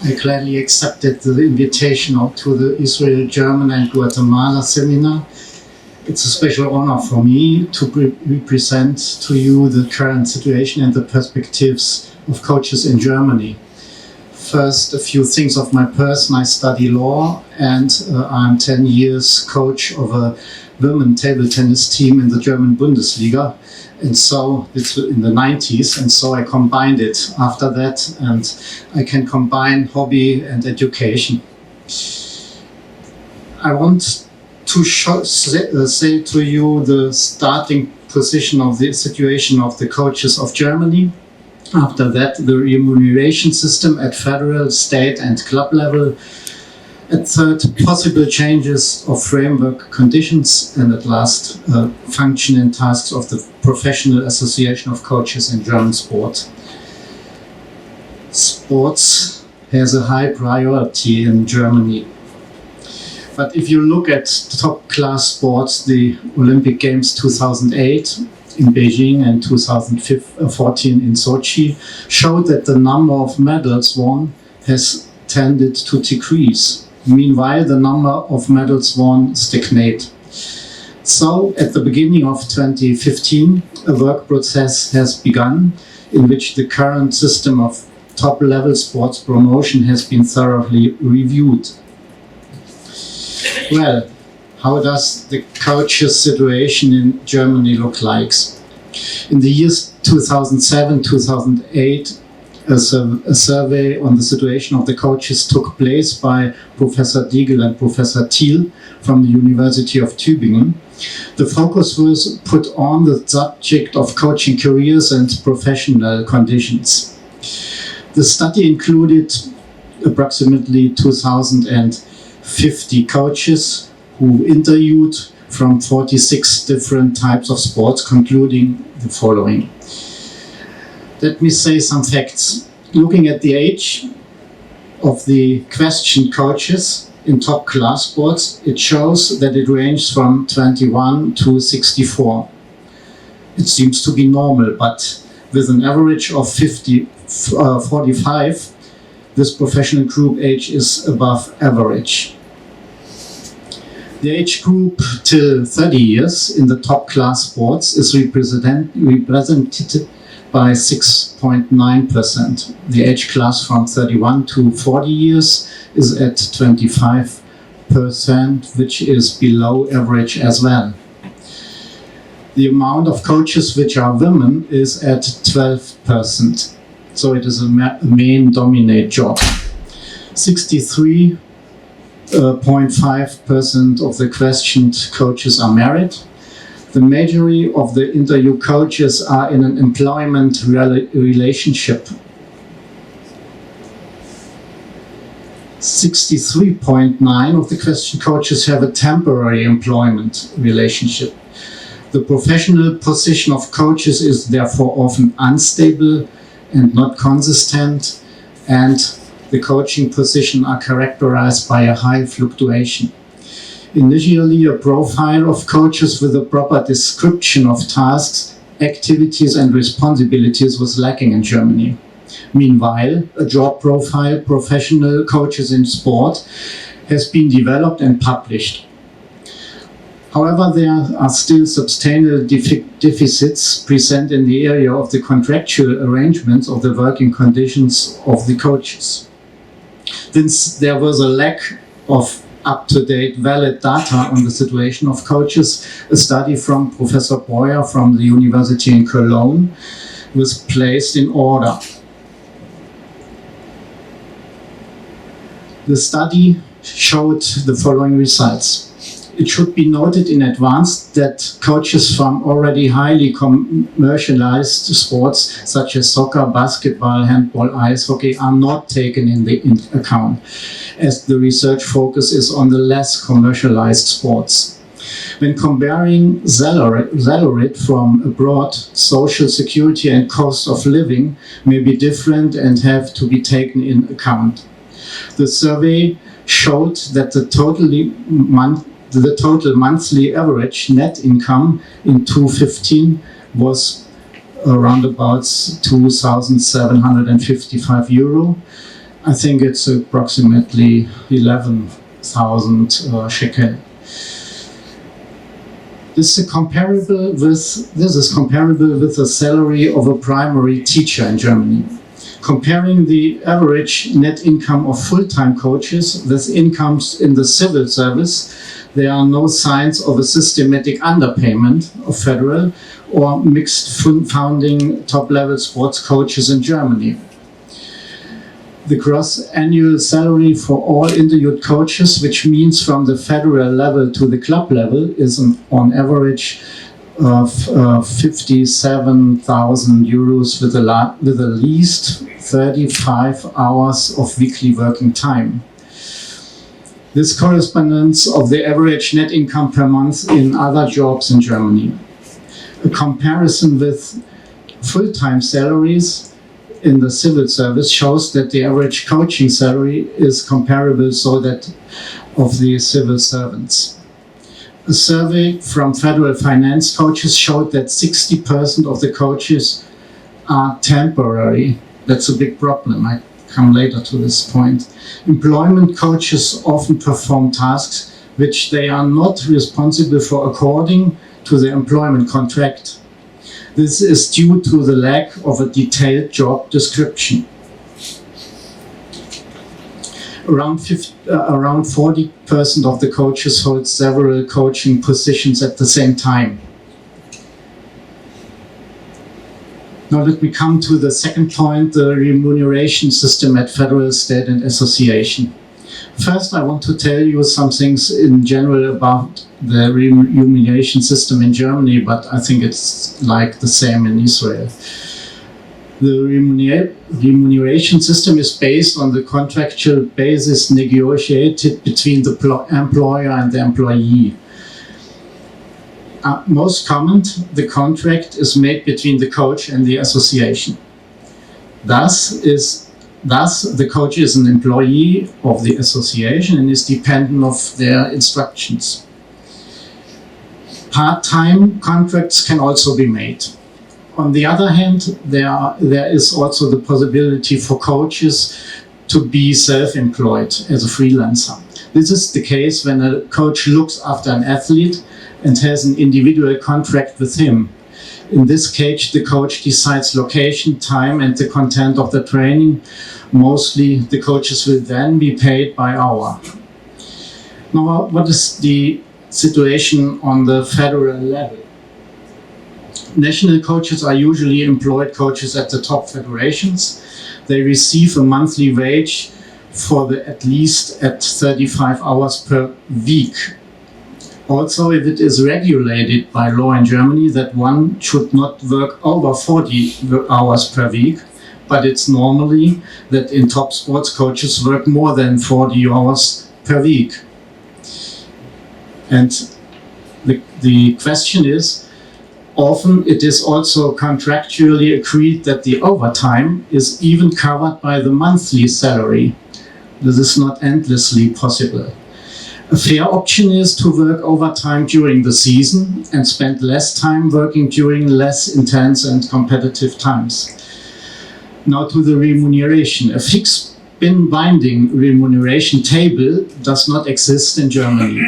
I gladly accepted the invitation to the Israel, German and Guatemala seminar. It's a special honor for me to represent to you the current situation and the perspectives of coaches in Germany. First, a few things of my person. I study law and I'm 10 years coach of a women table tennis team in the German Bundesliga. And so it's in the 90s, and so I combined it after that, and I can combine hobby and education. I want to say to you the starting position of the situation of the coaches of Germany. After that, the remuneration system at federal, state and club level. At third, possible changes of framework conditions, and at last, function and tasks of the Professional Association of Coaches in German sport. Sports has a high priority in Germany. But if you look at top class sports, the Olympic Games 2008 in Beijing and 2014 in Sochi showed that the number of medals won has tended to decrease. Meanwhile, the number of medals won stagnate. So, at the beginning of 2015, a work process has begun in which the current system of top-level sports promotion has been thoroughly reviewed. Well, how does the coaches' situation in Germany look like? In the years 2007-2008, a survey on the situation of the coaches took place by Professor Diegel and Professor Thiel from the University of Tübingen. The focus was put on the subject of coaching careers and professional conditions. The study included approximately 2,050 coaches who interviewed from 46 different types of sports, concluding the following. Let me say some facts. Looking at the age of the questioned coaches in top class sports, it shows that it ranged from 21 to 64. It seems to be normal, but with an average of 45, this professional group age is above average. The age group till 30 years in the top class sports is represented by 6.9%. The age class from 31 to 40 years is at 25%, which is below average as well. The amount of coaches which are women is at 12%. So it is a main dominant job. 63.5% of the questioned coaches are married. The majority of the interview coaches are in an employment relationship. 63.9% of the questioned coaches have a temporary employment relationship. The professional position of coaches is therefore often unstable and not consistent, and the coaching positions are characterized by a high fluctuation. Initially, a profile of coaches with a proper description of tasks, activities and responsibilities was lacking in Germany. Meanwhile, a job profile, professional coaches in sport, has been developed and published. However, there are still substantial deficits present in the area of the contractual arrangements of the working conditions of the coaches. Since there was a lack of up-to-date valid data on the situation of coaches, a study from Professor Breuer from the University in Cologne was placed in order. The study showed the following results. It should be noted in advance that coaches from already highly commercialized sports such as soccer, basketball, handball, ice hockey are not taken in account, as the research focus is on the less commercialized sports. When comparing salary from abroad, social security and cost of living may be different and have to be taken in account. The survey showed that the total monthly average net income in 2015 was around about €2,755. I think it's approximately 11,000 shekel. This is comparable with the salary of a primary teacher in Germany. Comparing the average net income of full-time coaches with incomes in the civil service, there are no signs of a systematic underpayment of federal or mixed founding top-level sports coaches in Germany. The gross annual salary for all interviewed coaches, which means from the federal level to the club level, is on average of 57,000 euros with at least 35 hours of weekly working time. This corresponds of the average net income per month in other jobs in Germany. A comparison with full-time salaries in the civil service shows that the average coaching salary is comparable so that of the civil servants. A survey from federal finance coaches showed that 60% of the coaches are temporary. That's a big problem. I come later to this point. Employment coaches often perform tasks which they are not responsible for according to the employment contract. This is due to the lack of a detailed job description. Around 40% of the coaches hold several coaching positions at the same time. Now let me come to the second point, the remuneration system at federal, state and association. First, I want to tell you some things in general about the remuneration system in Germany, but I think it's like the same in Israel. The remuneration system is based on the contractual basis negotiated between the employer and the employee. Most common, the contract is made between the coach and the association. Thus, the coach is an employee of the association and is dependent of their instructions. Part-time contracts can also be made. On the other hand, there is also the possibility for coaches to be self-employed as a freelancer. This is the case when a coach looks after an athlete and has an individual contract with him. In this case, the coach decides location, time, and the content of the training. Mostly, the coaches will then be paid by hour. Now, what is the situation on the federal level? National coaches are usually employed coaches at the top federations. They receive a monthly wage for at least 35 hours per week. Also, if it is regulated by law in Germany that one should not work over 40 hours per week, but it's normally that in top sports coaches work more than 40 hours per week. And the question is, often it is also contractually agreed that the overtime is even covered by the monthly salary. This is not endlessly possible. A fair option is to work overtime during the season and spend less time working during less intense and competitive times. Now to the remuneration. A fixed binding remuneration table does not exist in Germany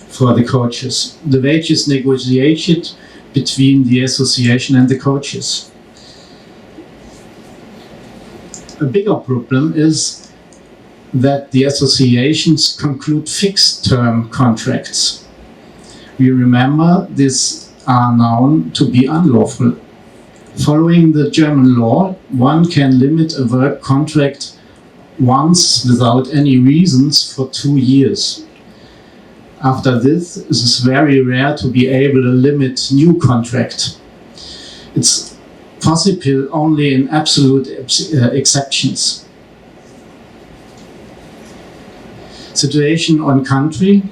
for the coaches. The wage is negotiated between the association and the coaches. A bigger problem is that the associations conclude fixed-term contracts. We remember these are known to be unlawful. Following the German law, one can limit a work contract once without any reasons for 2 years. After this, it is very rare to be able to limit new contract. It's possible only in absolute exceptions. Situation on country.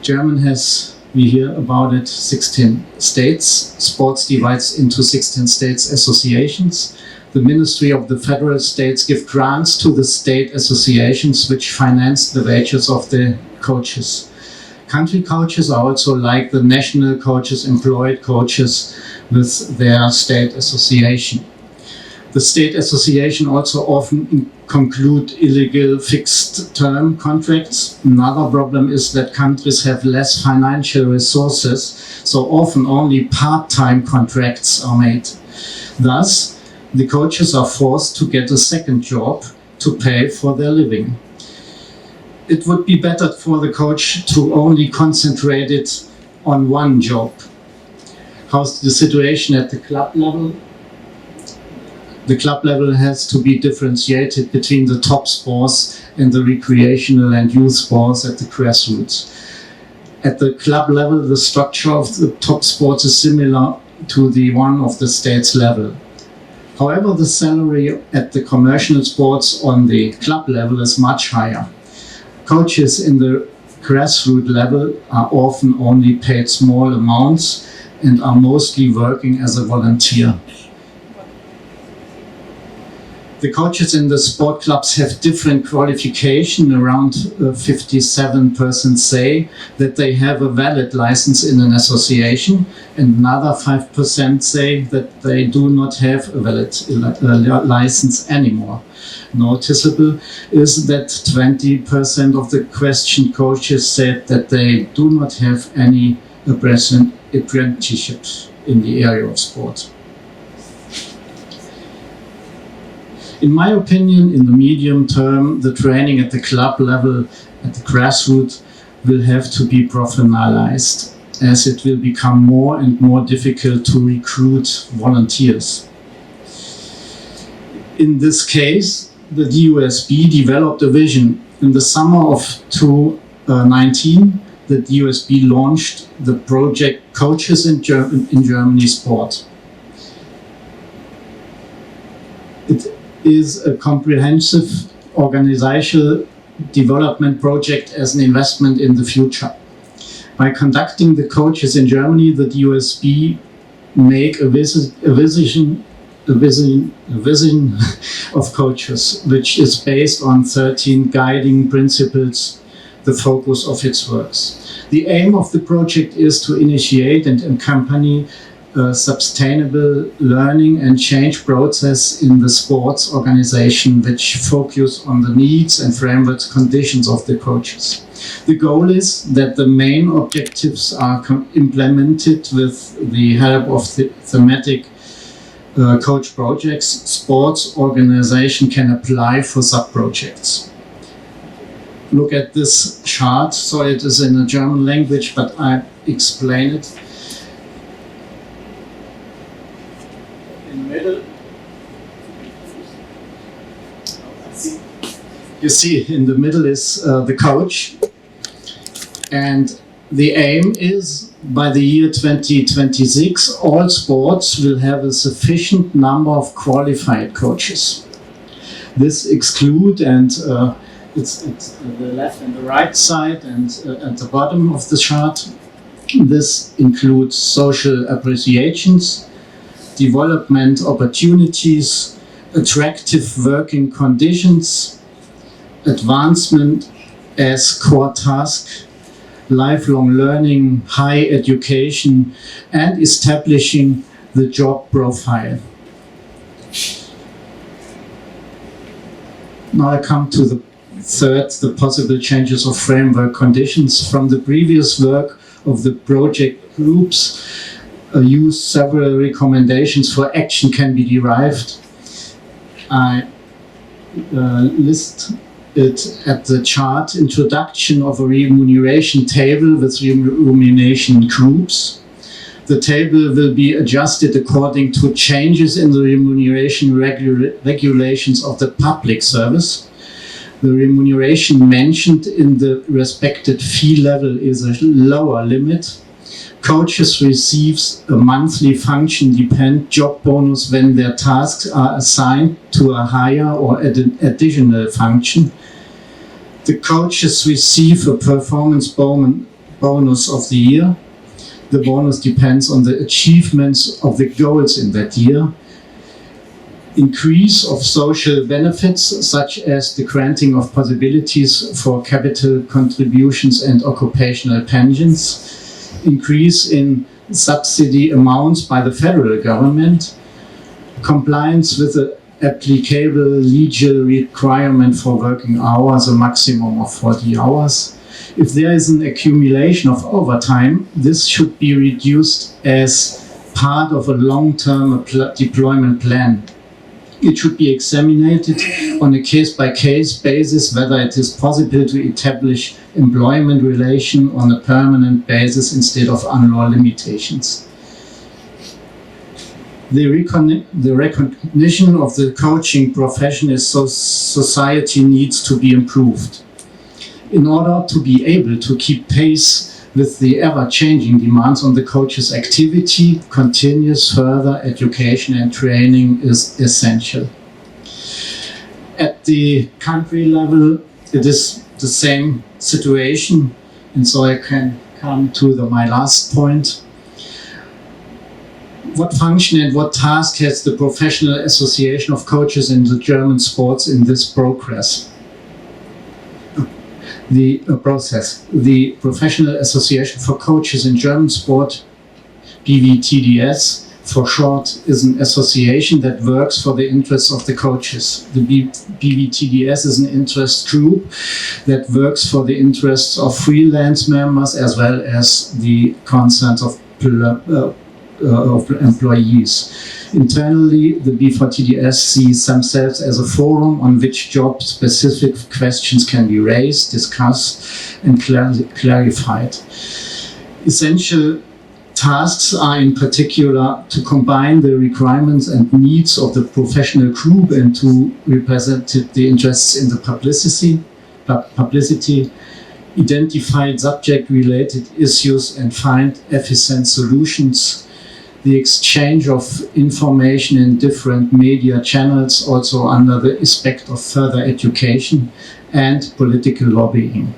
Germany has, we hear about it, 16 states. Sports divides into 16 states associations. The Ministry of the Federal States give grants to the state associations which finance the wages of the coaches. Country coaches are also like the national coaches, employed coaches with their state association. The state association also often conclude illegal fixed-term contracts. Another problem is that countries have less financial resources, so often only part-time contracts are made. Thus, the coaches are forced to get a second job to pay for their living. It would be better for the coach to only concentrate it on one job. How's the situation at the club level? The club level has to be differentiated between the top sports and the recreational and youth sports at the grassroots. At the club level, the structure of the top sports is similar to the one of the state's level. However, the salary at the commercial sports on the club level is much higher. Coaches in the grassroots level are often only paid small amounts and are mostly working as a volunteer. The coaches in the sport clubs have different qualification. Around 57% say that they have a valid license in an association, and another 5% say that they do not have a valid license anymore. Noticeable is that 20% of the questioned coaches said that they do not have any apprenticeship in the area of sport. In my opinion, in the medium term, the training at the club level, at the grassroots, will have to be professionalized, as it will become more and more difficult to recruit volunteers. In this case, the DUSB developed a vision. In the summer of 2019, the DUSB launched the project Coaches in Germany Sport. It is a comprehensive organizational development project as an investment in the future. By conducting the coaches in Germany, the DUSB make a vision of coaches, which is based on 13 guiding principles, the focus of its works. The aim of the project is to initiate and accompany a sustainable learning and change process in the sports organization, which focus on the needs and framework conditions of the coaches. The goal is that the main objectives are implemented with the help of the thematic coach projects. Sports organization can apply for sub-projects. Look at this chart. So it is in the German language, but I explain it. Middle. You see, in the middle is the coach, and the aim is by the year 2026, all sports will have a sufficient number of qualified coaches. This exclude, and it's the left and the right side, and at the bottom of the chart, this includes social appreciations, development opportunities, attractive working conditions, advancement as core task, lifelong learning, high education, and establishing the job profile. Now I come to the third, the possible changes of framework conditions. From the previous work of the project groups, use several recommendations for action can be derived. I list it at the chart. Introduction of a remuneration table with remuneration groups. The table will be adjusted according to changes in the remuneration regulations of the public service. The remuneration mentioned in the respected fee level is a lower limit. Coaches receives a monthly function-dependent job bonus when their tasks are assigned to a higher or additional function. The coaches receive a performance bonus of the year. The bonus depends on the achievements of the goals in that year. Increase of social benefits, such as the granting of possibilities for capital contributions and occupational pensions. Increase in subsidy amounts by the federal government. compliance with the applicable legal requirement for working hours, a maximum of 40 hours. If there is an accumulation of overtime, this should be reduced as part of a long-term deployment plan. It should be examined on a case-by-case basis whether it is possible to establish employment relation on a permanent basis instead of annual limitations. The recognition of the coaching profession as society needs to be improved. In order to be able to keep pace with the ever-changing demands on the coach's activity, continuous further education and training is essential. At the country level, it is the same situation, and so I can come to my last point. What function and what task has the Professional Association of Coaches in the German sports in this progress? The process. The Professional Association for Coaches in German Sport, PVTDS for short, is an association that works for the interests of the coaches. The PVTDS is an interest group that works for the interests of freelance members as well as the concerns of employees. Internally, the B4TDS sees themselves as a forum on which job-specific questions can be raised, discussed, and clarified. Essential tasks are in particular to combine the requirements and needs of the professional group and to represent the interests in the publicity, identify subject-related issues and find efficient solutions. The exchange of information in different media channels, also under the aspect of further education and political lobbying.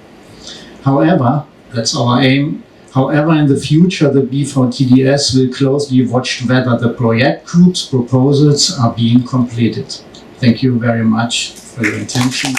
However, that's our aim. However, in the future, the B4TDS will closely watch whether the project group's proposals are being completed. Thank you very much for your attention.